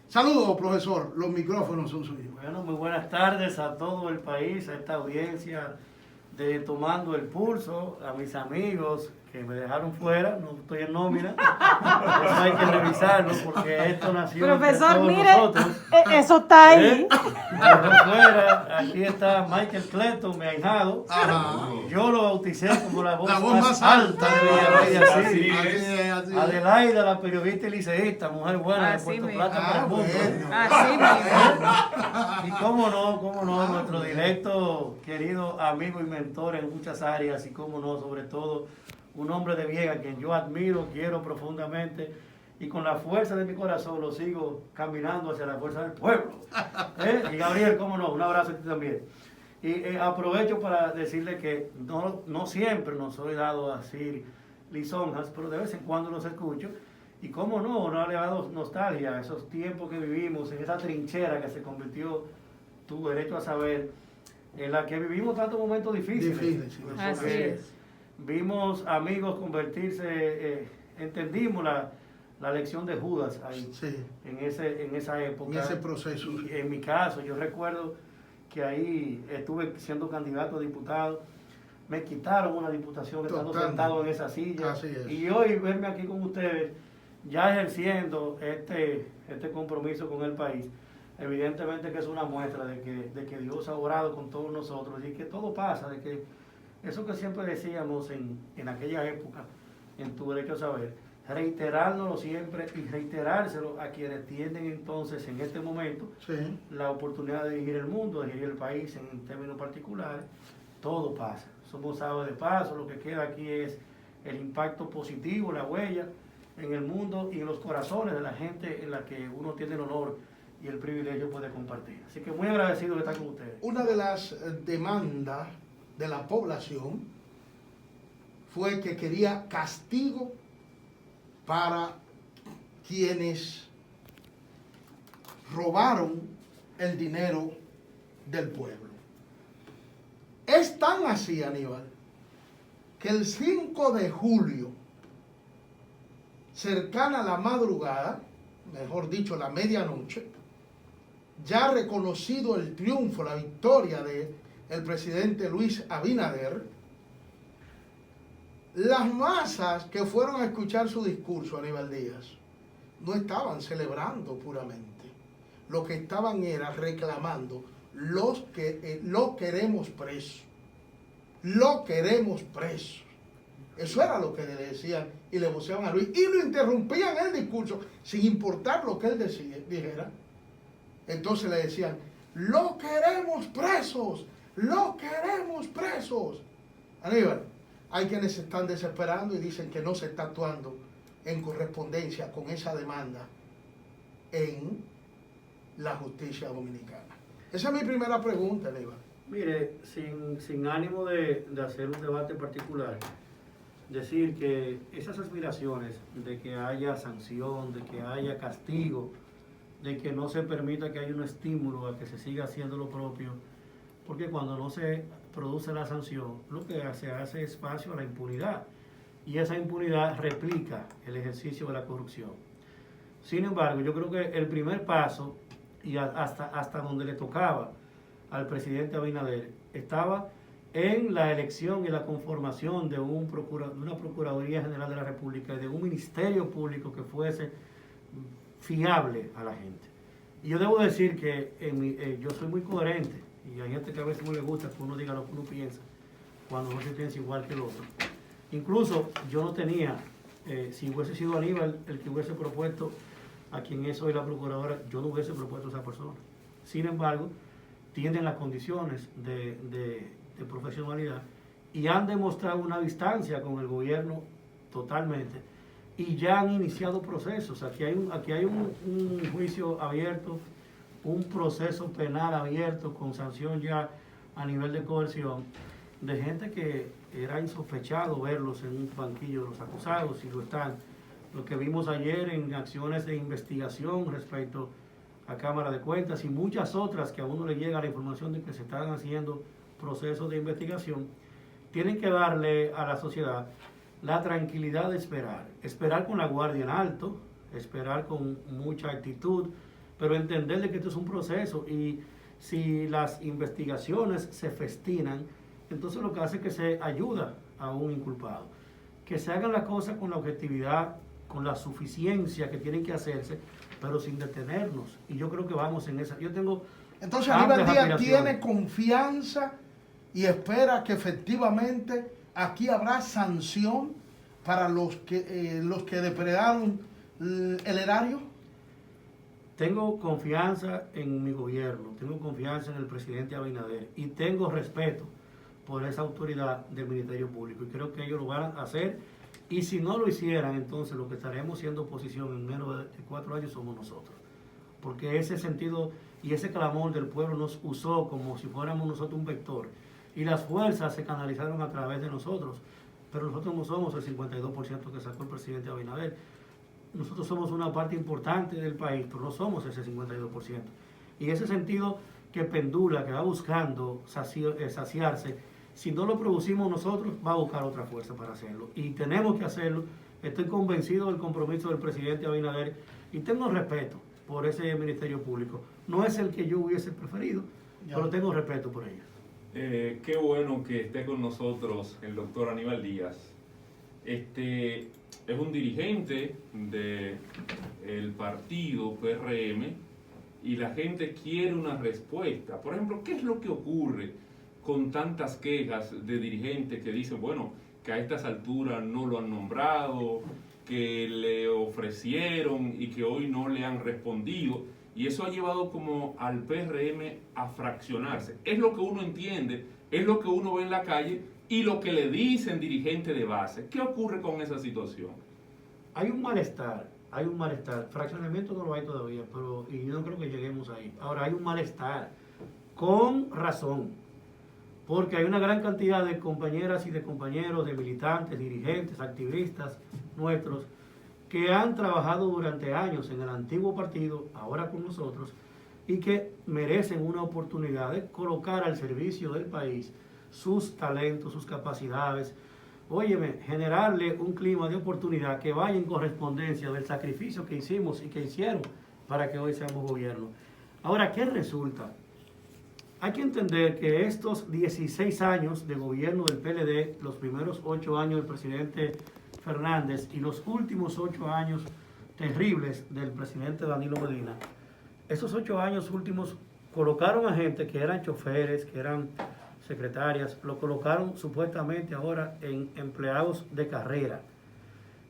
Saludos, profesor. Los micrófonos son suyos. Bueno, muy buenas tardes a todo el país, a esta audiencia de Tomando el Pulso, a mis amigos que me dejaron fuera, no estoy en nómina, eso hay que revisarlo porque esto nació Profesor, entre todos mire, nosotros. Eso está ahí. Me dejó fuera, aquí está Michael Cleton, mi ahijado. Ajá. Yo lo bauticé como la voz más alta de Villarreal, Así es. Adelaida, la periodista y liceísta, mujer buena de Así Puerto mismo. Plata para el mundo. Bueno. Así mismo. Y cómo no, nuestro directo querido amigo y mentor en muchas áreas, y cómo no, sobre todo, un hombre de bien a quien yo admiro, quiero profundamente, y con la fuerza de mi corazón lo sigo caminando hacia la fuerza del pueblo. Y Gabriel, cómo no, un abrazo a ti también. Y aprovecho para decirle que no siempre nos soy dado a decir lisonjas, pero de vez en cuando los escucho. Y cómo no le ha dado nostalgia a esos tiempos que vivimos, en esa trinchera que se convirtió Tu Derecho a Saber, en la que vivimos tantos momentos difíciles. Difíciles, sí. Pues, Así porque es. vimos amigos convertirse, entendimos la lección de Judas ahí, Sí. en esa época. En ese proceso. Y en mi caso, yo recuerdo que ahí estuve siendo candidato a diputado. Me quitaron una diputación estando Totalmente. sentado en esa silla. Así es. Y hoy verme aquí con ustedes, ya ejerciendo este compromiso con el país, evidentemente que es una muestra de que Dios ha orado con todos nosotros y que todo pasa, de que eso que siempre decíamos en aquella época, en Tu Derecho a Saber, reiterárnoslo siempre y reiterárselo a quienes tienen entonces en este momento Sí. la oportunidad de dirigir el mundo, de dirigir el país en términos particulares. Todo pasa, somos aves de paso, lo que queda aquí es el impacto positivo, la huella en el mundo y en los corazones de la gente en la que uno tiene el honor y el privilegio puede compartir. Así que muy agradecido de estar con ustedes. Una de las demandas de la población fue que quería castigo para quienes robaron el dinero del pueblo. Es tan así, Aníbal, que el 5 de julio, cercana a la madrugada, mejor dicho, la medianoche, ya reconocido el triunfo, la victoria del presidente Luis Abinader, las masas que fueron a escuchar su discurso, Aníbal Díaz, no estaban celebrando puramente. Lo que estaban era reclamando lo queremos preso. Lo queremos preso. Eso era lo que le decían y le voceaban a Luis. Y lo interrumpían el discurso sin importar lo que él dijera. Entonces le decían, lo queremos presos. Lo queremos presos. Aníbal, hay quienes se están desesperando y dicen que no se está actuando en correspondencia con esa demanda en la justicia dominicana. Esa es mi primera pregunta, Aníbal. Mire, sin ánimo de hacer un debate particular, decir que esas aspiraciones de que haya sanción, de que haya castigo, de que no se permita que haya un estímulo a que se siga haciendo lo propio, porque cuando no se produce la sanción, lo que se hace es espacio a la impunidad, y esa impunidad replica el ejercicio de la corrupción. Sin embargo, yo creo que el primer paso, y hasta donde le tocaba al presidente Abinader, estaba en la elección y la conformación de una Procuraduría General de la República y de un Ministerio Público que fuese fiable a la gente. Y yo debo decir que yo soy muy coherente, y hay gente que a veces no le gusta que uno diga lo que uno piensa, cuando no se piensa igual que el otro. Incluso yo no tenía, si hubiese sido Aníbal el que hubiese propuesto a quien es hoy la procuradora, yo no hubiese propuesto a esa persona. Sin embargo, tienen las condiciones de profesionalidad y han demostrado una distancia con el gobierno totalmente, y ya han iniciado procesos. Aquí hay un juicio abierto, un proceso penal abierto con sanción ya a nivel de coerción de gente que era insospechado verlos en un banquillo de los acusados, y lo están. Lo que vimos ayer en acciones de investigación respecto a Cámara de Cuentas y muchas otras que a uno le llega la información de que se están haciendo procesos de investigación, tienen que darle a la sociedad la tranquilidad de esperar con la guardia en alto, esperar con mucha actitud, pero entender de que esto es un proceso y si las investigaciones se festinan, entonces lo que hace es que se ayuda a un inculpado. Que se hagan las cosas con la objetividad, con la suficiencia que tienen que hacerse, pero sin detenernos. Y yo creo que vamos en esa. Yo tengo Entonces Aníbal amplias Díaz aspiraciones. tiene confianza y espera que efectivamente aquí habrá sanción para los que depredaron el erario. Tengo confianza en mi gobierno, tengo confianza en el presidente Abinader y tengo respeto por esa autoridad del Ministerio Público y creo que ellos lo van a hacer, y si no lo hicieran, entonces lo que estaremos siendo oposición en menos de 4 años somos nosotros, porque ese sentido y ese clamor del pueblo nos usó como si fuéramos nosotros un vector y las fuerzas se canalizaron a través de nosotros, pero nosotros no somos el 52% que sacó el presidente Abinader. Nosotros somos una parte importante del país, pero no somos ese 52%. Y ese sentido que pendula, que va buscando saciarse, si no lo producimos nosotros, va a buscar otra fuerza para hacerlo. Y tenemos que hacerlo. Estoy convencido del compromiso del presidente Abinader y tengo respeto por ese Ministerio Público. No es el que yo hubiese preferido, pero tengo respeto por ellos. Qué bueno que esté con nosotros el doctor Aníbal Díaz. Es un dirigente del partido PRM y la gente quiere una respuesta. Por ejemplo, ¿qué es lo que ocurre con tantas quejas de dirigentes que dicen, bueno, que a estas alturas no lo han nombrado, que le ofrecieron y que hoy no le han respondido? Y eso ha llevado como al PRM a fraccionarse. Es lo que uno entiende, es lo que uno ve en la calle y lo que le dicen dirigentes de base. ¿Qué ocurre con esa situación? Hay un malestar. Fraccionamiento no lo hay todavía, pero y yo no creo que lleguemos ahí. Ahora hay un malestar, con razón, porque hay una gran cantidad de compañeras y de compañeros, de militantes, dirigentes, activistas nuestros, que han trabajado durante años en el antiguo partido, ahora con nosotros, y que merecen una oportunidad de colocar al servicio del país sus talentos, sus capacidades, óyeme, generarle un clima de oportunidad que vaya en correspondencia del sacrificio que hicimos y que hicieron para que hoy seamos gobierno. Ahora, ¿qué resulta? Hay que entender que estos 16 años de gobierno del PLD, los primeros 8 años del presidente Fernández y los últimos 8 años terribles del presidente Danilo Medina, esos 8 años últimos colocaron a gente que eran choferes, que eran secretarias, lo colocaron supuestamente ahora en empleados de carrera.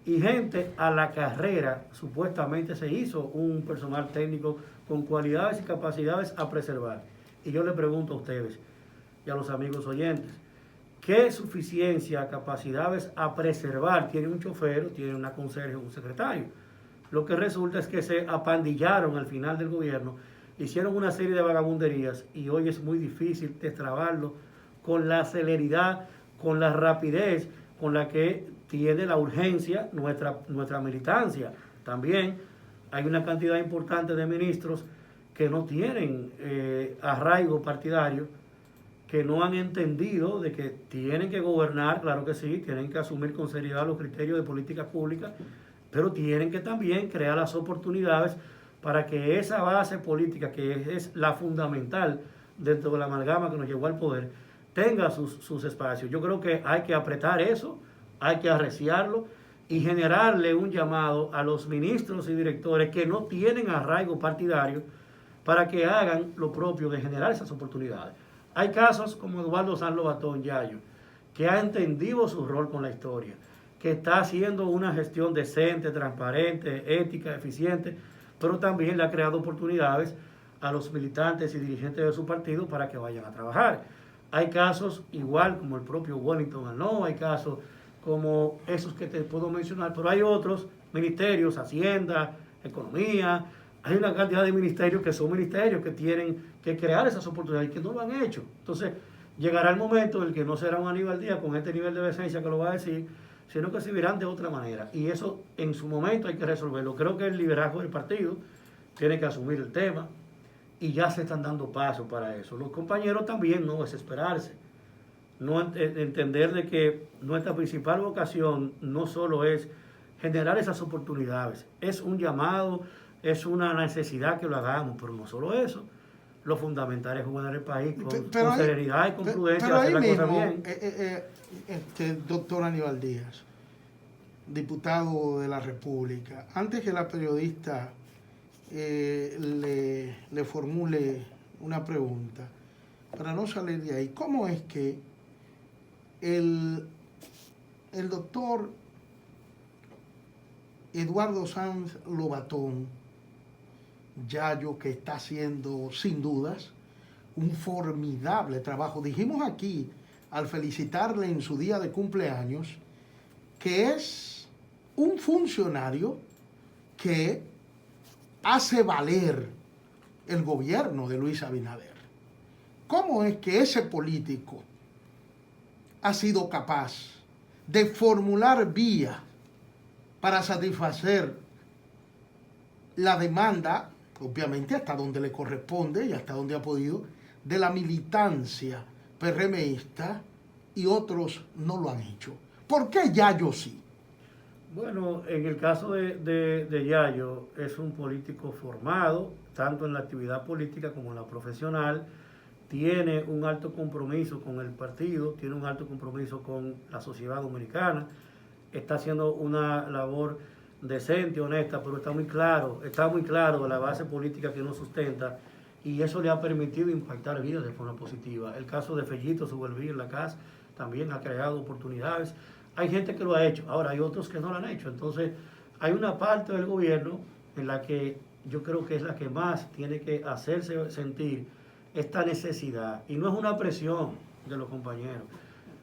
Y gente a la carrera supuestamente se hizo un personal técnico con cualidades y capacidades a preservar. Y yo le pregunto a ustedes y a los amigos oyentes, ¿qué suficiencia, capacidades a preservar tiene un chofer, tiene una conserje o un secretario? Lo que resulta es que se apandillaron al final del gobierno, hicieron una serie de vagabunderías y hoy es muy difícil destrabarlo con la celeridad, con la rapidez con la que tiene la urgencia nuestra militancia. También hay una cantidad importante de ministros que no tienen arraigo partidario, que no han entendido de que tienen que gobernar, claro que sí, tienen que asumir con seriedad los criterios de política pública, pero tienen que también crear las oportunidades para que esa base política, que es la fundamental dentro de la amalgama que nos llevó al poder, tenga sus espacios. Yo creo que hay que apretar eso, hay que arreciarlo y generarle un llamado a los ministros y directores que no tienen arraigo partidario para que hagan lo propio de generar esas oportunidades. Hay casos como Eduardo San Lobatón Yayo, que ha entendido su rol con la historia, que está haciendo una gestión decente, transparente, ética, eficiente, pero también le ha creado oportunidades a los militantes y dirigentes de su partido para que vayan a trabajar. Hay casos igual como el propio Wellington Arnaud, hay casos como esos que te puedo mencionar, pero hay otros ministerios, Hacienda, Economía, hay una cantidad de ministerios que son ministerios que tienen que crear esas oportunidades y que no lo han hecho. Entonces, llegará el momento en el que no será un Aníbal Díaz con este nivel de decencia que lo va a decir, sino que se verán de otra manera. Y eso en su momento hay que resolverlo. Creo que el liderazgo del partido tiene que asumir el tema y ya se están dando pasos para eso. Los compañeros también no desesperarse, no entender de que nuestra principal vocación no solo es generar esas oportunidades, es un llamado es una necesidad que lo hagamos, pero no solo eso. Lo fundamental es gobernar el país con ahí, serenidad y con prudencia, pero hacer ahí las cosas mismo, bien. doctor Aníbal Díaz, diputado de la República, antes que la periodista le formule una pregunta, para no salir de ahí, ¿cómo es que el doctor Eduardo Sanz Lobatón, Yayo, que está haciendo sin dudas un formidable trabajo? Dijimos aquí, al felicitarle en su día de cumpleaños, que es un funcionario que hace valer el gobierno de Luis Abinader. ¿Cómo es que ese político ha sido capaz de formular vías para satisfacer la demanda, obviamente hasta donde le corresponde y hasta donde ha podido, de la militancia PRMista, y otros no lo han hecho? ¿Por qué Yayo sí? Bueno, en el caso de Yayo, es un político formado, tanto en la actividad política como en la profesional, tiene un alto compromiso con el partido, tiene un alto compromiso con la sociedad dominicana, está haciendo una labor decente, honesta, pero está muy claro de la base política que nos sustenta, y eso le ha permitido impactar vidas de forma positiva. El caso de Fellito Suberví en la CAS también ha creado oportunidades. Hay gente que lo ha hecho, ahora hay otros que no lo han hecho. Entonces, hay una parte del gobierno en la que yo creo que es la que más tiene que hacerse sentir esta necesidad. Y no es una presión de los compañeros,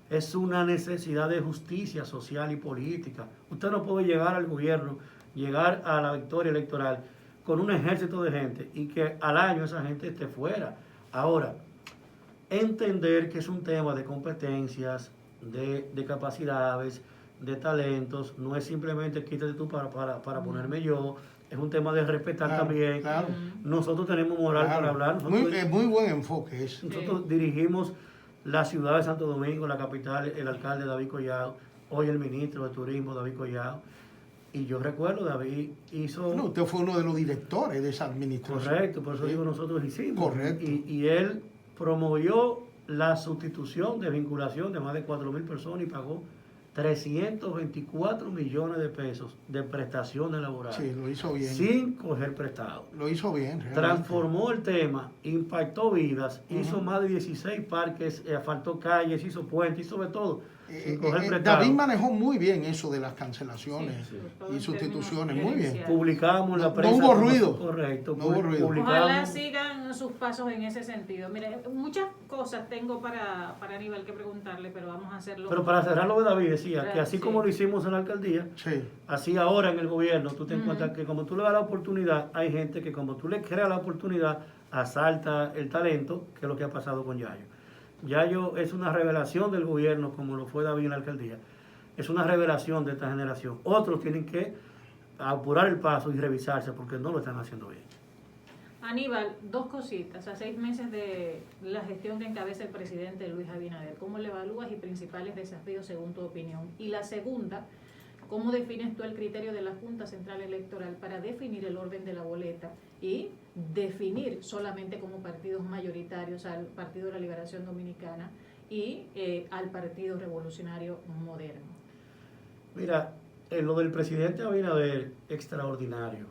es una necesidad de justicia social y política. Usted no puede llegar al gobierno, llegar a la victoria electoral con un ejército de gente y que al año esa gente esté fuera. Ahora, entender que es un tema de competencias, de capacidades, de talentos, no es simplemente quítate tú para ponerme yo, es un tema de respetar también. Claro. Nosotros tenemos moral para hablar. Muy buen enfoque ese. Nosotros dirigimos la ciudad de Santo Domingo, la capital, el alcalde David Collado, hoy el ministro de Turismo David Collado. Y yo recuerdo, David hizo... No, usted fue uno de los directores de esa administración. Correcto, por eso digo, nosotros hicimos. Correcto. Y él promovió la sustitución de vinculación de más de 4.000 personas y pagó 324 millones de pesos de prestaciones laborales. Sí, lo hizo bien. Sin coger prestado. Lo hizo bien, realmente. Transformó el tema, impactó vidas, hizo más de 16 parques, asfaltó calles, hizo puentes, hizo de todo. Sin coger prestado. David manejó muy bien eso de las cancelaciones y sustituciones, muy bien. Publicamos la No prensa. hubo ruido. Correcto. No hubo ruido. Ojalá sigan sus pasos en ese sentido. Mire, muchas cosas tengo para Aníbal que preguntarle, pero vamos a hacerlo. Pero para cerrar lo de David, decía que así Sí. como lo hicimos en la alcaldía, Sí. así ahora en el gobierno, tú te encuentras que como tú le das la oportunidad, hay gente que como tú le creas la oportunidad, asalta el talento, que es lo que ha pasado con Yayo. Yayo es una revelación del gobierno, como lo fue David en la alcaldía. Es una revelación de esta generación. Otros tienen que apurar el paso y revisarse porque no lo están haciendo bien. Aníbal, dos cositas. A 6 meses de la gestión que encabeza el presidente Luis Abinader, ¿cómo le evalúas y principales desafíos según tu opinión? Y la segunda, ¿cómo defines tú el criterio de la Junta Central Electoral para definir el orden de la boleta y definir solamente como partidos mayoritarios al Partido de la Liberación Dominicana y al Partido Revolucionario Moderno? Mira, lo del presidente Abinader, extraordinario.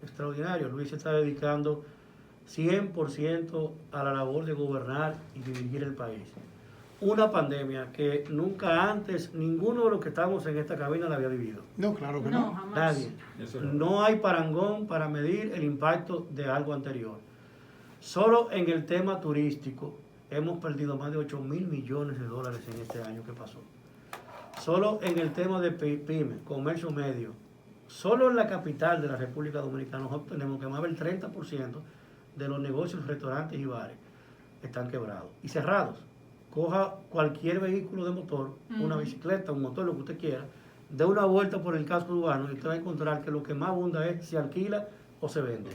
Extraordinario. Luis se está dedicando 100% a la labor de gobernar y dirigir el país. Una pandemia que nunca antes ninguno de los que estamos en esta cabina la había vivido. No, claro que No, no. jamás. Nadie. Eso no. No hay parangón para medir el impacto de algo anterior. Solo en el tema turístico hemos perdido más de 8.000 millones de dólares en este año que pasó. Solo en el tema de pyme, comercio medio, solo en la capital de la República Dominicana nosotros tenemos que más del 30% de los negocios, restaurantes y bares están quebrados y cerrados. Coja cualquier vehículo de motor, una bicicleta, un motor, lo que usted quiera, dé una vuelta por el casco urbano y usted va a encontrar que lo que más abunda es se alquila o se vende.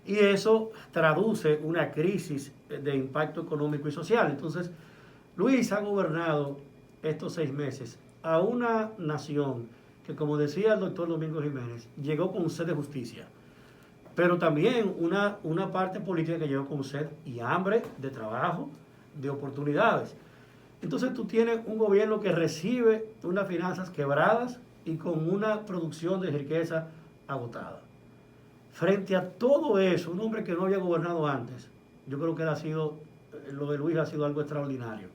Y eso traduce una crisis de impacto económico y social. Entonces, Luis ha gobernado estos 6 meses a una nación que, como decía el doctor Domingo Jiménez, llegó con sed de justicia. pero también una parte política que llegó con sed y hambre de trabajo, de oportunidades. Entonces tú tienes un gobierno que recibe unas finanzas quebradas y con una producción de riqueza agotada. Frente a todo eso, un hombre que no había gobernado antes, yo creo que lo de Luis ha sido algo extraordinario.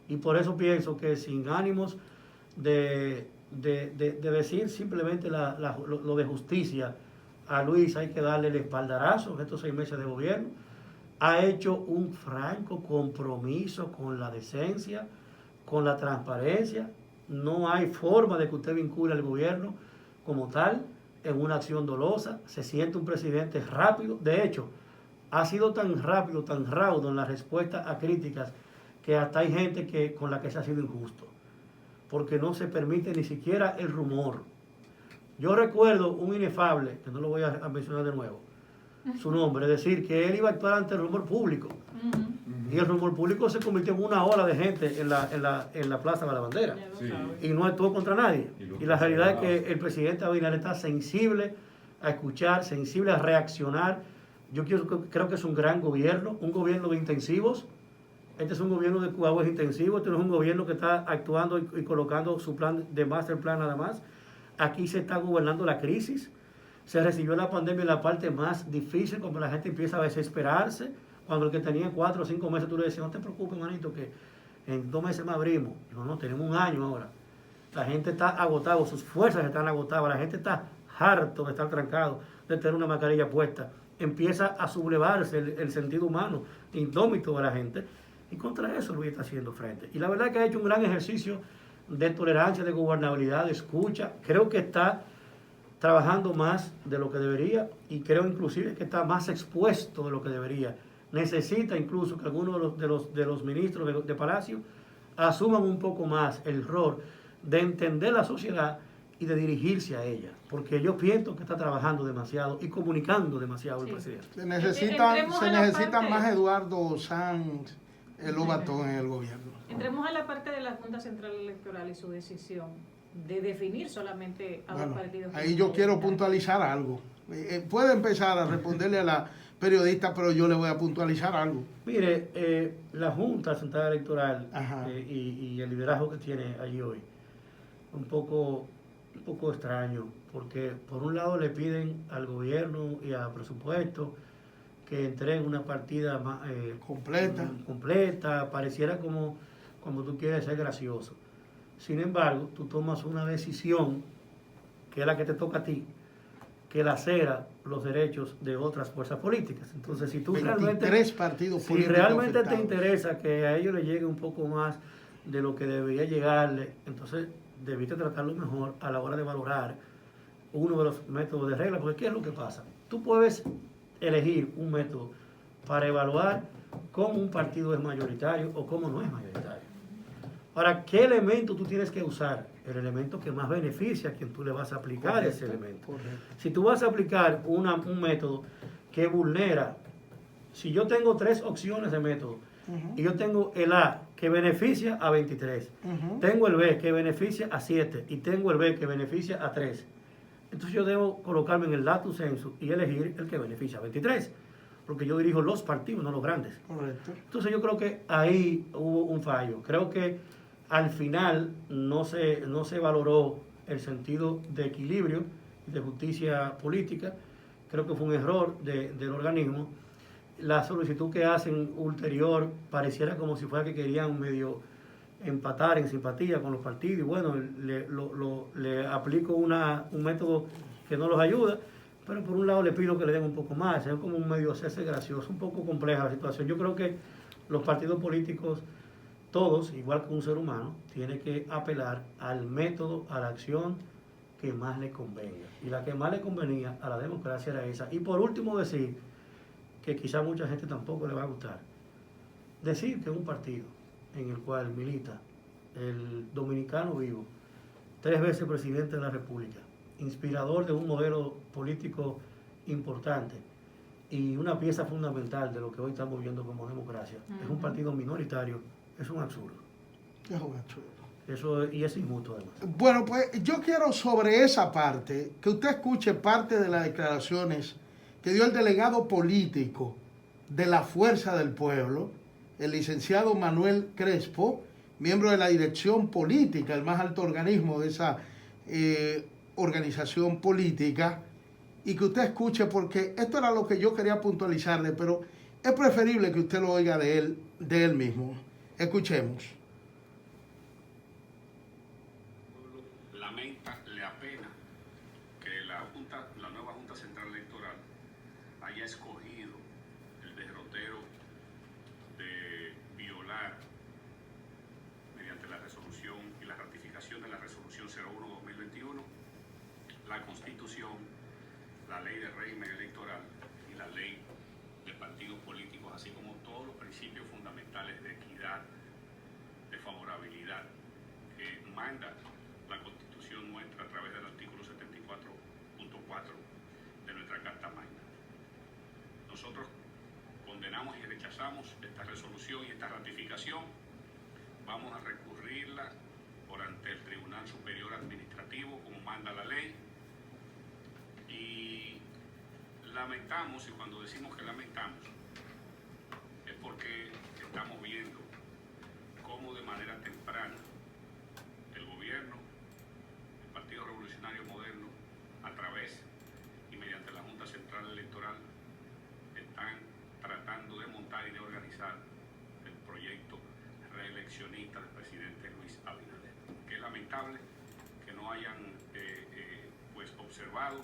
Y por eso pienso que sin ánimos de decir simplemente lo de justicia, a Luis hay que darle el espaldarazo en estos 6 meses de gobierno. Ha hecho un franco compromiso con la decencia, con la transparencia. No hay forma de que usted vincule al gobierno como tal en una acción dolosa. Se siente un presidente rápido. De hecho, ha sido tan rápido, tan raudo en la respuesta a críticas que hasta hay gente con la que se ha sido injusto, porque no se permite ni siquiera el rumor. Yo recuerdo un inefable, que no lo voy a mencionar de nuevo, su nombre, es decir, que él iba a actuar ante el rumor público. Y el rumor público se convirtió en una ola de gente en la Plaza de la Bandera. Sí. Y no actuó contra nadie. Y la realidad es que el presidente Abinader está sensible a escuchar, sensible a reaccionar. Yo creo que es un gran gobierno, un gobierno de intensivos. Este es un gobierno de cuidados intensivos. Este no es un gobierno que está actuando y colocando su plan de master plan nada más. Aquí se está gobernando la crisis. Se recibió la pandemia en la parte más difícil, cuando la gente empieza a desesperarse. Cuando el que tenía 4 o 5 meses, tú le decías, no te preocupes, manito, que en 2 meses más abrimos. No, tenemos 1 año ahora. La gente está agotada, sus fuerzas están agotadas, la gente está harto de estar trancado, de tener una mascarilla puesta. Empieza a sublevarse el sentido humano, indómito de la gente. Y contra eso Luis está haciendo frente. Y la verdad es que ha hecho un gran ejercicio de tolerancia, de gobernabilidad, de escucha. Creo que está trabajando más de lo que debería y creo inclusive que está más expuesto de lo que debería. Necesita incluso que algunos de los ministros de Palacio asuman un poco más el rol de entender la sociedad y de dirigirse a ella, porque yo pienso que está trabajando demasiado y comunicando demasiado el presidente. Se necesitan más Eduardo Sanz, el Lobatón en el gobierno. Entremos a la parte de la Junta Central Electoral y su decisión de definir solamente a los partidos. Ahí yo quiero puntualizar algo. Puede empezar a responderle a la periodista, pero yo le voy a puntualizar algo. Mire, la Junta Central Electoral y el liderazgo que tiene allí hoy, un poco extraño, porque por un lado le piden al gobierno y al presupuesto que entreguen una partida más, completa, pareciera como tú quieres ser gracioso. Sin embargo, tú tomas una decisión que es la que te toca a ti, que lacera los derechos de otras fuerzas políticas. Entonces, si tú realmente te interesa que a ellos les llegue un poco más de lo que debería llegarle, entonces debiste tratarlo mejor a la hora de valorar uno de los métodos de regla, porque ¿qué es lo que pasa? Tú puedes elegir un método para evaluar cómo un partido es mayoritario o cómo no es mayoritario. Ahora, ¿qué elemento tú tienes que usar? El elemento que más beneficia a quien tú le vas a aplicar ese elemento. Si tú vas a aplicar un método que vulnera, si yo tengo 3 opciones de método, y yo tengo el A que beneficia a 23, tengo el B que beneficia a 7 y tengo el B que beneficia a 3, entonces yo debo colocarme en el latus sensu y elegir el que beneficia a 23, porque yo dirijo los partidos, no los grandes. Correcto. Entonces yo creo que ahí hubo un fallo. Creo que al final no se valoró el sentido de equilibrio y de justicia política. Creo que fue un error del organismo. La solicitud que hacen ulterior pareciera como si fuera que querían medio empatar en simpatía con los partidos, y bueno, le aplico un método que no los ayuda, pero por un lado le pido que le den un poco más, es como un medio hacerse gracioso, un poco compleja la situación. Yo creo que los partidos políticos, todos, igual que un ser humano, tienen que apelar al método, a la acción que más le convenga, y la que más le convenía a la democracia era esa. Y por último decir, que quizá mucha gente tampoco le va a gustar, decir que un partido en el cual milita el dominicano vivo, 3 veces presidente de la República, inspirador de un modelo político importante y una pieza fundamental de lo que hoy estamos viendo como democracia, es un partido minoritario, es un absurdo. Es un absurdo. Y es injusto además. Bueno, pues yo quiero sobre esa parte, que usted escuche parte de las declaraciones que dio el delegado político de la Fuerza del Pueblo, el licenciado Manuel Crespo, miembro de la dirección política, el más alto organismo de esa organización política, y que usted escuche, porque esto era lo que yo quería puntualizarle, pero es preferible que usted lo oiga de él mismo. Escuchemos. Lamenta, le apena que la nueva Junta Central Electoral haya escogido el derrotero de violar, mediante la resolución y la ratificación de la resolución 01-2021, la Constitución, la ley de régimen electoral y la ley de partidos políticos, así como todos los principios fundamentales de equidad, de favorabilidad, que manda la Constitución nuestra a través del artículo 74.4 de nuestra Carta Magna. Nosotros condenamos y rechazamos esta resolución y esta ratificación. Vamos a recurrirla por ante el Tribunal Superior Administrativo, como manda la ley. Y lamentamos, y cuando decimos que lamentamos, es porque estamos viendo cómo de manera temprana el gobierno, el Partido Revolucionario Moderno, a través y mediante la Junta Central Electoral, están tratando de montar y de organizar el proyecto reeleccionista del presidente Luis Abinader. Que es lamentable que no hayan pues observado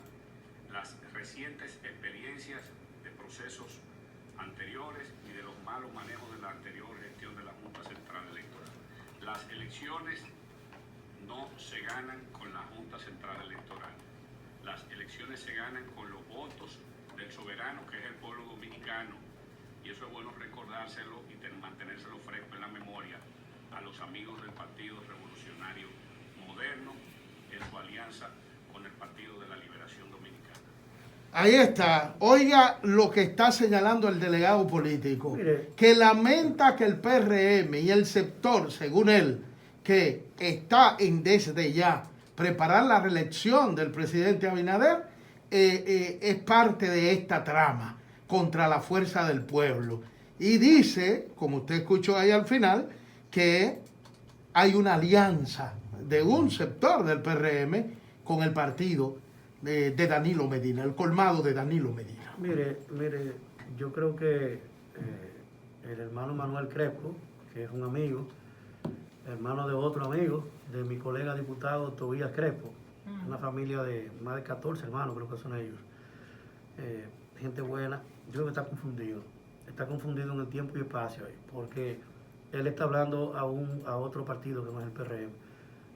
las recientes experiencias de procesos anteriores y de los malos manejos de la anterior gestión de la Junta Central Electoral. Las elecciones no se ganan con la Junta Central Electoral. Las elecciones se ganan con los votos del soberano, que es el pueblo dominicano. Y eso es bueno recordárselo y mantenérselo fresco en la memoria a los amigos del Partido Revolucionario Moderno en su alianza con el Partido de la Liberación Dominicana. Ahí está. Oiga lo que está señalando el delegado político. Mire. Que lamenta que el PRM y el sector, según él, que está en desde ya preparar la reelección del presidente Abinader, es parte de esta trama contra la fuerza del pueblo. Y dice, como usted escuchó ahí al final, que hay una alianza de un sector del PRM con el partido de Danilo Medina, el colmado de Danilo Medina. Mire, yo creo que el hermano Manuel Crespo, que es un amigo, hermano de otro amigo, de mi colega diputado Tobías Crespo, una familia de más de 14 hermanos, creo que son ellos. Gente buena. Yo creo que está confundido en el tiempo y espacio ahí, porque él está hablando a otro partido que no es el PRM.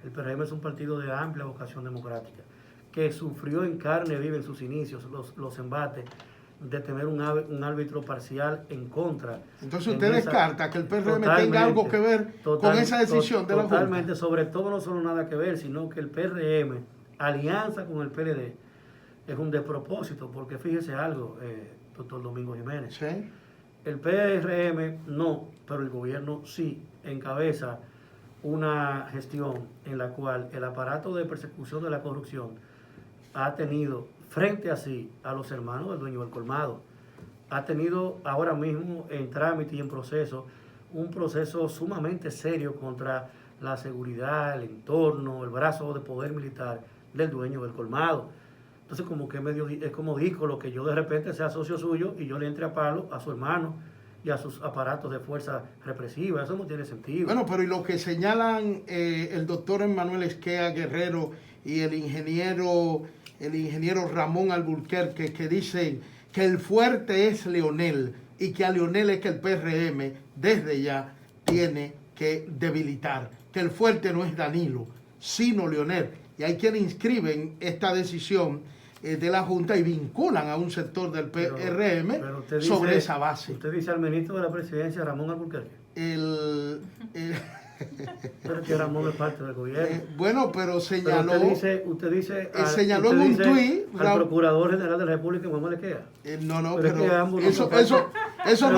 El PRM es un partido de amplia vocación democrática, que sufrió en carne viva en sus inicios los embates de tener un árbitro parcial en contra. Entonces usted descarta que el PRM tenga algo que ver con esa decisión de la Junta. Totalmente, sobre todo no solo nada que ver, sino que el PRM, alianza con el PLD, es un despropósito, porque fíjese algo, doctor Domingo Jiménez. ¿Sí? El PRM no, pero el gobierno sí encabeza una gestión en la cual el aparato de persecución de la corrupción ha tenido frente a sí a los hermanos del dueño del colmado. Ha tenido ahora mismo en trámite y en proceso un proceso sumamente serio contra la seguridad, el entorno, el brazo de poder militar del dueño del colmado. Entonces como que es como dijo lo que yo de repente sea socio suyo y yo le entre a palo a su hermano y a sus aparatos de fuerza represiva. Eso no tiene sentido. Bueno, pero y lo que señalan el doctor Emmanuel Esquea Guerrero y el ingeniero Ramón Alburquerque, que dicen que el fuerte es Leonel y que a Leonel es que el PRM desde ya tiene que debilitar, que el fuerte no es Danilo, sino Leonel. Y hay quienes inscriben esta decisión de la Junta y vinculan a un sector del PRM pero usted dice, sobre esa base. Usted dice al ministro de la Presidencia, Ramón Alburquerque. Pero que Ramón es parte del gobierno. Bueno, pero señaló... Usted dice señaló en un tuit... al Procurador General de la República, Manuel Esquea. no, pero es que ambos eso Esos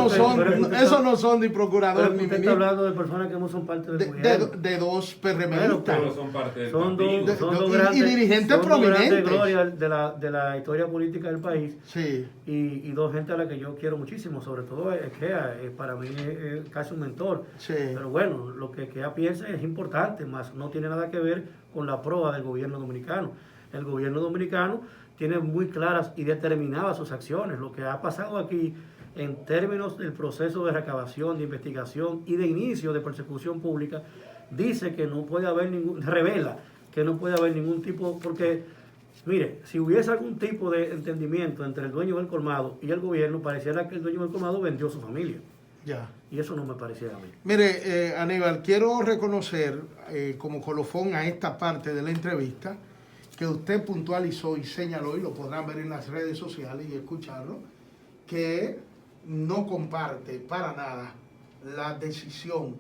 no son ni procuradores ni Usted está ministros. hablando de personas que no son parte del gobierno. De dos Bueno, PRMistas. Pero son parte del Son partido. dos y grandes, dirigentes son dos grandes prominentes. glorias de la historia política del país. Sí. Y dos gente a la que yo quiero muchísimo, sobre todo Kea, para mí es casi un mentor. Sí. Pero bueno, lo que Kea piensa es importante, más no tiene nada que ver con la proa del gobierno dominicano. El gobierno dominicano tiene muy claras y determinadas sus acciones. Lo que ha pasado aquí en términos del proceso de recabación, de investigación y de inicio de persecución pública, dice que no puede haber revela que no puede haber ningún tipo, porque mire, si hubiese algún tipo de entendimiento entre el dueño del colmado y el gobierno, pareciera que el dueño del colmado vendió su familia. Ya. Y eso no me pareciera a mí. Mire, Aníbal, quiero reconocer como colofón a esta parte de la entrevista que usted puntualizó y señaló, y lo podrán ver en las redes sociales y escucharlo, que no comparte para nada la decisión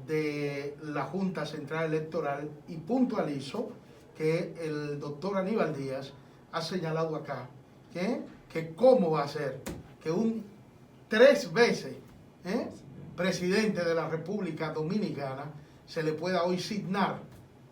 de la Junta Central Electoral, y puntualizo que el doctor Aníbal Díaz ha señalado acá que cómo va a ser que un 3 veces presidente de la República Dominicana se le pueda hoy signar,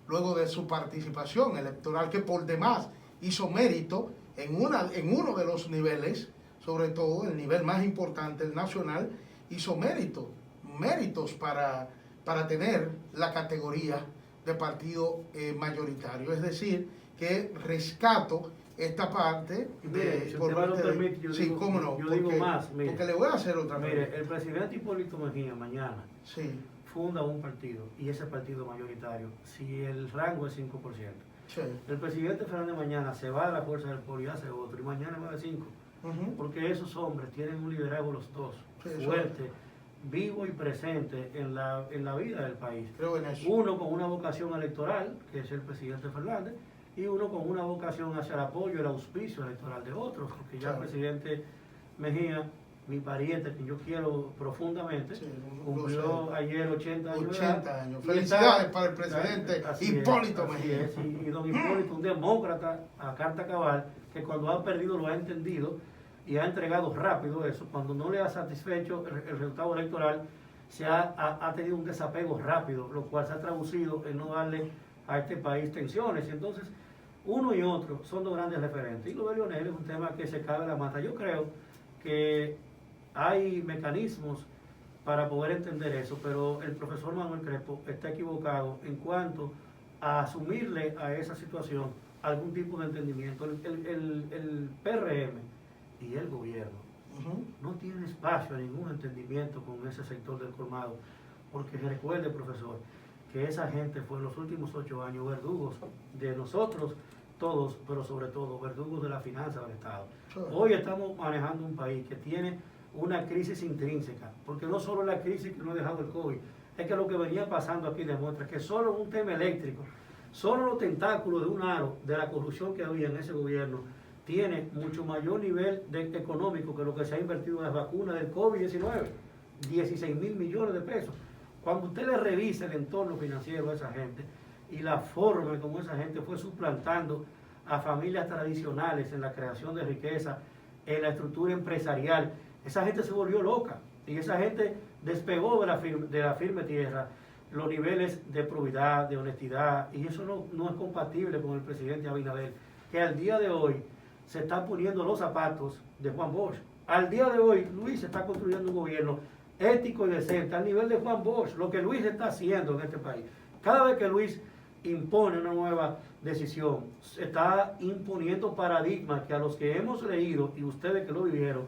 luego de su participación electoral, que por demás hizo mérito en uno de los niveles, sobre todo el nivel más importante, el nacional, hizo méritos para tener la categoría de partido mayoritario. Es decir, que rescato esta parte Mire, si usted me lo permite, yo sí, digo, cómo no, yo digo más. Mire, porque le voy a hacer otra mire, pregunta. el presidente Hipólito Mejía mañana Sí, funda un partido y ese partido mayoritario, si el rango es 5%. sí. El presidente Fernández mañana se va a la Fuerza del Pueblo y hace otro, y mañana va de 5. Ujú. Porque esos hombres tienen un liderazgo los dos, Sí, eso fuerte, vivo y presente en la vida del país. Creo en eso. Uno con una vocación electoral, que es el presidente Fernández, y uno con una vocación hacia el apoyo y el auspicio electoral de otros, porque ya Claro. el presidente Mejía, mi pariente, que yo quiero profundamente, Sí, lo cumplió sé. ayer 80 años. 80 años. Y Felicidades está- para el presidente Así Hipólito es, así Mejía. es. Y don Hipólito, un demócrata a carta cabal, que cuando ha perdido lo ha entendido y ha entregado rápido eso. Cuando no le ha satisfecho el resultado electoral, ha tenido un desapego rápido, lo cual se ha traducido en no darle a este país tensiones. Entonces, uno y otro son dos grandes referentes. Y lo de Leonel es un tema que se cabe la mata. Yo creo que hay mecanismos para poder entender eso, pero el profesor Manuel Crespo está equivocado en cuanto a asumirle a esa situación algún tipo de entendimiento. El PRM y el gobierno Ujú. no tienen espacio a ningún entendimiento con ese sector del colmado, porque recuerde, profesor, que esa gente fue en los últimos 8 años verdugos de nosotros todos, pero sobre todo verdugos de la finanza del Estado. Hoy estamos manejando un país que tiene una crisis intrínseca, porque no solo la crisis que nos ha dejado el COVID, es que lo que venía pasando aquí demuestra que solo un tema eléctrico, solo los tentáculos de un aro de la corrupción que había en ese gobierno, tiene mucho mayor nivel económico que lo que se ha invertido en las vacunas del COVID-19, 16.000 millones de pesos. Cuando usted le revisa el entorno financiero a esa gente y la forma como esa gente fue suplantando a familias tradicionales en la creación de riqueza, en la estructura empresarial, esa gente se volvió loca y esa gente despegó de la firme tierra los niveles de probidad, de honestidad, y eso no es compatible con el presidente Abinader, que al día de hoy se está poniendo los zapatos de Juan Bosch. Al día de hoy, Luis está construyendo un gobierno ético y decente al nivel de Juan Bosch, lo que Luis está haciendo en este país. Cada vez que Luis impone una nueva decisión, está imponiendo paradigmas que a los que hemos leído, y ustedes que lo vivieron,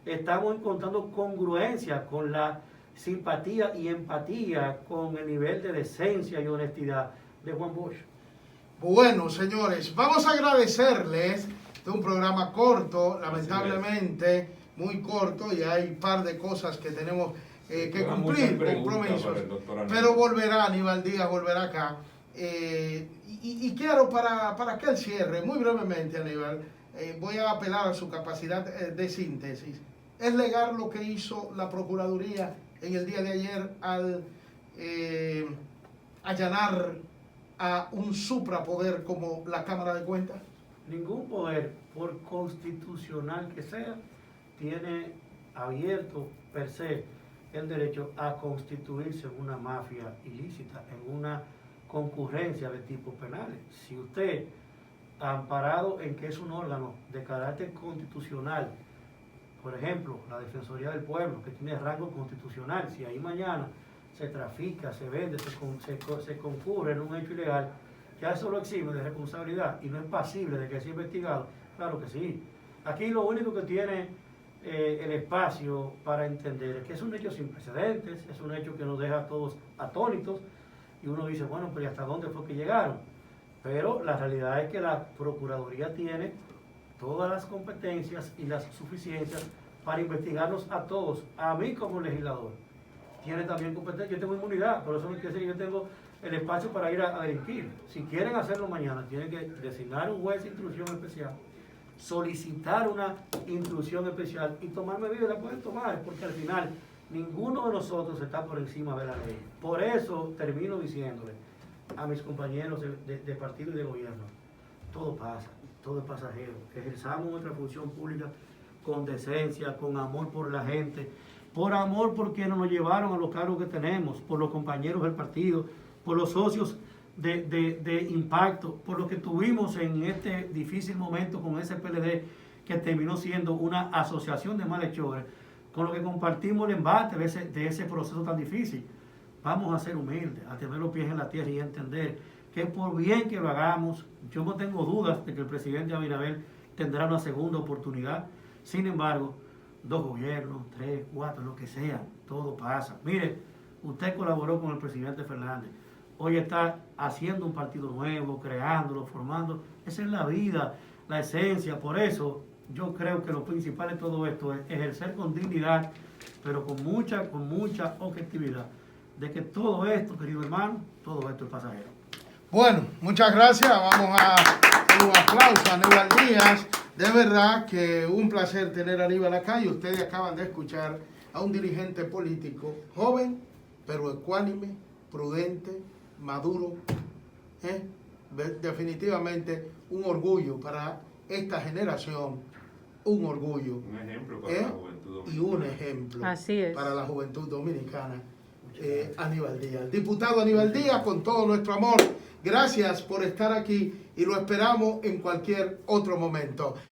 estamos encontrando congruencia con la simpatía y empatía con el nivel de decencia y honestidad de Juan Bosch. Bueno, señores, vamos a agradecerles de un programa corto, lamentablemente muy corto, y hay un par de cosas que tenemos que Quedan cumplir, muchas preguntas compromisos, para el doctor Aníbal. pero volverá Aníbal Díaz, volverá acá. Y quiero para que él cierre, muy brevemente, Aníbal, voy a apelar a su capacidad de síntesis. Es legal lo que hizo la Procuraduría en el día de ayer al allanar a un suprapoder como la Cámara de Cuentas. Ningún poder, por constitucional que sea, tiene abierto per se el derecho a constituirse en una mafia ilícita, en una concurrencia de tipos penales. Si usted, amparado en que es un órgano de carácter constitucional, por ejemplo, la Defensoría del Pueblo, que tiene rango constitucional, si ahí mañana se trafica, se vende, se concurre en un hecho ilegal, ya eso lo exime de responsabilidad y no es pasible de que sea investigado, claro que sí. Aquí lo único que tiene el espacio para entender es que es un hecho sin precedentes, es un hecho que nos deja a todos atónitos y uno dice, bueno, pero ¿y hasta dónde fue que llegaron? Pero la realidad es que la Procuraduría tiene todas las competencias y las suficiencias para investigarnos a todos, a mí como legislador. Tiene también competencia, yo tengo inmunidad, por eso no quiere decir que yo tengo el espacio para ir a delinquir. Si quieren hacerlo mañana, tienen que designar un juez de instrucción especial, solicitar una instrucción especial y tomar medidas, la pueden tomar, porque al final ninguno de nosotros está por encima de la ley. Por eso termino diciéndole a mis compañeros de partido y de gobierno, todo pasa, todo es pasajero, ejerzamos nuestra función pública con decencia, con amor por la gente, por amor por quienes nos llevaron a los cargos que tenemos, por los compañeros del partido, por los socios de impacto, por lo que tuvimos en este difícil momento con ese PLD que terminó siendo una asociación de malhechores, con lo que compartimos el embate de ese proceso tan difícil. Vamos a ser humildes, a tener los pies en la tierra y entender que por bien que lo hagamos, yo no tengo dudas de que el presidente Abinader tendrá una segunda oportunidad. Sin embargo, 2 gobiernos, 3, 4, lo que sea, todo pasa. Mire, usted colaboró con el presidente Fernández. Hoy está haciendo un partido nuevo, creándolo, formando. Esa es la vida, la esencia. Por eso yo creo que lo principal de todo esto es ejercer con dignidad, pero con mucha objetividad, de que todo esto, querido hermano, todo esto es pasajero. Bueno, muchas gracias. Vamos a dar un aplauso a Aníbal Díaz. De verdad que un placer tener a Aníbal acá y ustedes acaban de escuchar a un dirigente político joven, pero ecuánime, prudente, maduro. Definitivamente un orgullo para esta generación, un orgullo. Un ejemplo para la juventud dominicana. Y un ejemplo Así es. para la juventud dominicana. Aníbal Díaz. Diputado Aníbal Díaz, con todo nuestro amor, gracias por estar aquí y lo esperamos en cualquier otro momento.